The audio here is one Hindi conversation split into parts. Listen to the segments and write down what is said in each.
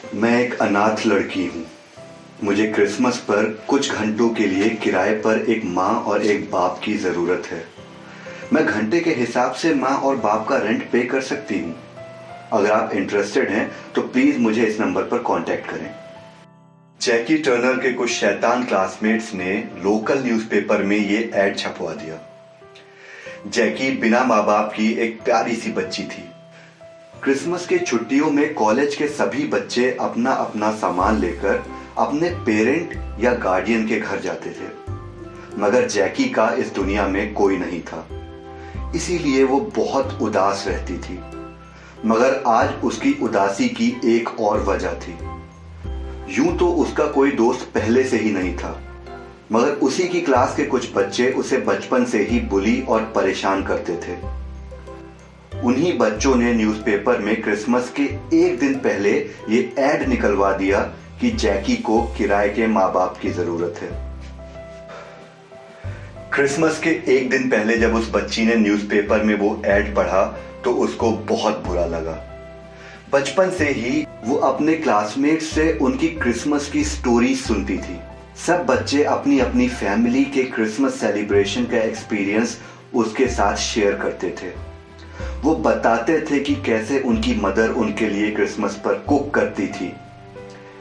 मैं एक अनाथ लड़की हूँ। मुझे क्रिसमस पर कुछ घंटों के लिए किराए पर एक माँ और एक बाप की ज़रूरत है। मैं घंटे के हिसाब से माँ और बाप का रेंट पे कर सकती हूँ। अगर आप इंटरेस्टेड हैं तो प्लीज़ मुझे इस नंबर पर कांटेक्ट करें। जैकी टर्नर के कुछ शैतान क्लासमेट्स ने लोकल न्यूज़पेपर में ये ऐड छपवा दिया। जैकी बिना माँ बाप की एक प्यारी सी बच्ची थी। क्रिसमस की छुट्टियों में कॉलेज के सभी बच्चे अपना अपना सामान लेकर अपने पेरेंट या गार्डियन के घर जाते थे, मगर जैकी का इस दुनिया में कोई नहीं था। इसीलिए वो बहुत उदास रहती थी। मगर आज उसकी उदासी की एक और वजह थी। यूं तो उसका कोई दोस्त पहले से ही नहीं था, मगर उसी की क्लास के कुछ बच्चे उसे बचपन से ही बुली और परेशान करते थे। उन्हीं बच्चों ने न्यूज़पेपर में क्रिसमस के एक दिन पहले ये ऐड निकलवा दिया कि जैकी को किराए के माँ बाप की जरूरत है। क्रिसमस के एक दिन पहले जब उस बच्ची ने न्यूज़पेपर में वो ऐड पढ़ा तो उसको बहुत बुरा लगा। बचपन से ही वो अपने क्लासमेट्स से उनकी क्रिसमस की स्टोरी सुनती थी। सब बच्चे अपनी अपनी फैमिली के क्रिसमस सेलिब्रेशन का एक्सपीरियंस उसके साथ शेयर करते थे। वो बताते थे कि कैसे उनकी मदर उनके लिए क्रिसमस पर कुक करती थी,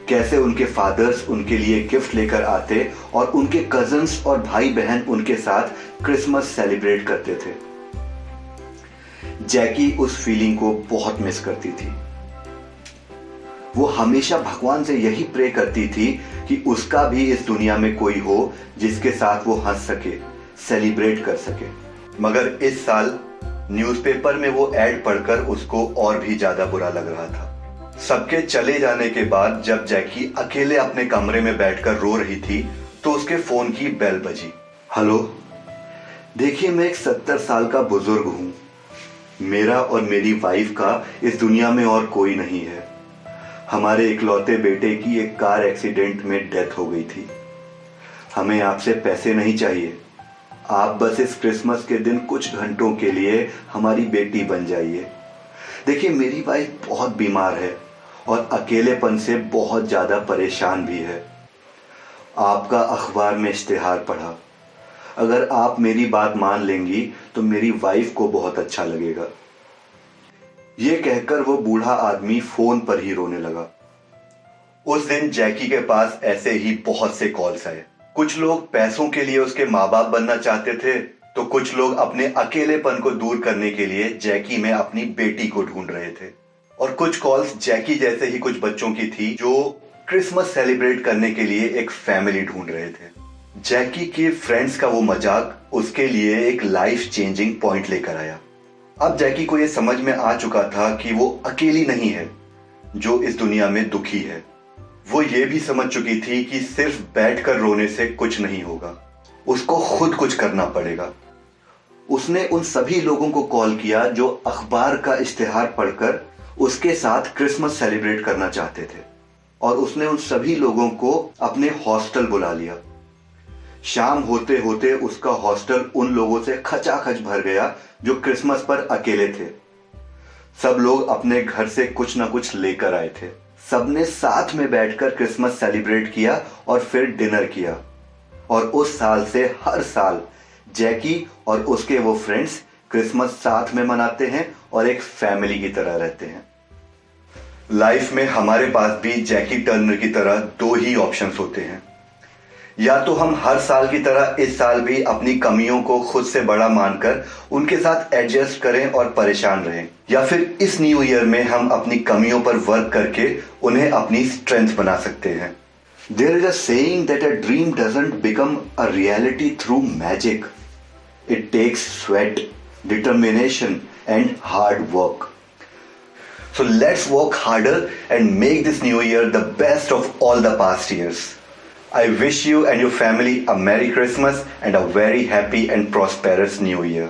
कैसे उनके फादर्स उनके लिए गिफ्ट लेकर आते और उनके कजन्स और भाई बहन उनके साथ क्रिसमस सेलिब्रेट करते थे। जैकी उस फीलिंग को बहुत मिस करती थी। वो हमेशा भगवान से यही प्रे करती थी कि उसका भी इस दुनिया में कोई हो जिसके साथ वो हंस सके, सेलिब्रेट कर सके। मगर इस साल न्यूज़पेपर में वो ऐड पढ़कर उसको और भी ज्यादा बुरा लग रहा था। सबके चले जाने के बाद जब जैकी अकेले अपने कमरे में बैठकर रो रही थी तो उसके फोन की बेल बजी। हेलो, देखिए मैं एक 70 साल का बुजुर्ग हूँ। मेरा और मेरी वाइफ का इस दुनिया में और कोई नहीं है। हमारे इकलौते बेटे की एक कार एक्सीडेंट में डेथ हो गई थी। हमें आपसे पैसे नहीं चाहिए। आप बस इस क्रिसमस के दिन कुछ घंटों के लिए हमारी बेटी बन जाइए। देखिए मेरी वाइफ बहुत बीमार है और अकेलेपन से बहुत ज़्यादा परेशान भी है। आपका अखबार में इश्तिहार पढ़ा। अगर आप मेरी बात मान लेंगी तो मेरी वाइफ को बहुत अच्छा लगेगा। ये कहकर वो बूढ़ा आदमी फोन पर ही रोने लगा। उस दिन जैकी के पास ऐसे ही बहुत से कॉल्स आए। कुछ लोग पैसों के लिए उसके माँ बाप बनना चाहते थे तो कुछ लोग अपने अकेलेपन को दूर करने के लिए जैकी में अपनी बेटी को ढूंढ रहे थे। और कुछ कॉल्स जैकी जैसे ही कुछ बच्चों की थी जो क्रिसमस सेलिब्रेट करने के लिए एक फैमिली ढूंढ रहे थे। जैकी के फ्रेंड्स का वो मजाक उसके लिए एक लाइफ चेंजिंग पॉइंट लेकर आया। अब जैकी को ये समझ में आ चुका था कि वो अकेली नहीं है जो इस दुनिया में दुखी है। वो ये भी समझ चुकी थी कि सिर्फ बैठकर रोने से कुछ नहीं होगा, उसको खुद कुछ करना पड़ेगा। उसने उन सभी लोगों को कॉल किया जो अखबार का इश्तिहार पढ़कर उसके साथ क्रिसमस सेलिब्रेट करना चाहते थे, और उसने उन सभी लोगों को अपने हॉस्टल बुला लिया। शाम होते होते उसका हॉस्टल उन लोगों से खचाखच भर गया जो क्रिसमस पर अकेले थे। सब लोग अपने घर से कुछ ना कुछ लेकर आए थे। सबने साथ में बैठकर क्रिसमस सेलिब्रेट किया और फिर डिनर किया। और उस साल से हर साल जैकी और उसके वो फ्रेंड्स क्रिसमस साथ में मनाते हैं और एक फैमिली की तरह रहते हैं। लाइफ में हमारे पास भी जैकी टर्नर की तरह दो ही ऑप्शंस होते हैं। या तो हम हर साल की तरह इस साल भी अपनी कमियों को खुद से बड़ा मानकर उनके साथ एडजस्ट करें और परेशान रहें, या फिर इस न्यू ईयर में हम अपनी कमियों पर वर्क करके उन्हें अपनी स्ट्रेंथ बना सकते हैं। There is a saying that a dream doesn't become a reality through magic. It takes sweat, determination and hard work. So let's work harder and make this new year the best of all the past years. I wish you and your family a Merry Christmas and a very happy and prosperous New Year.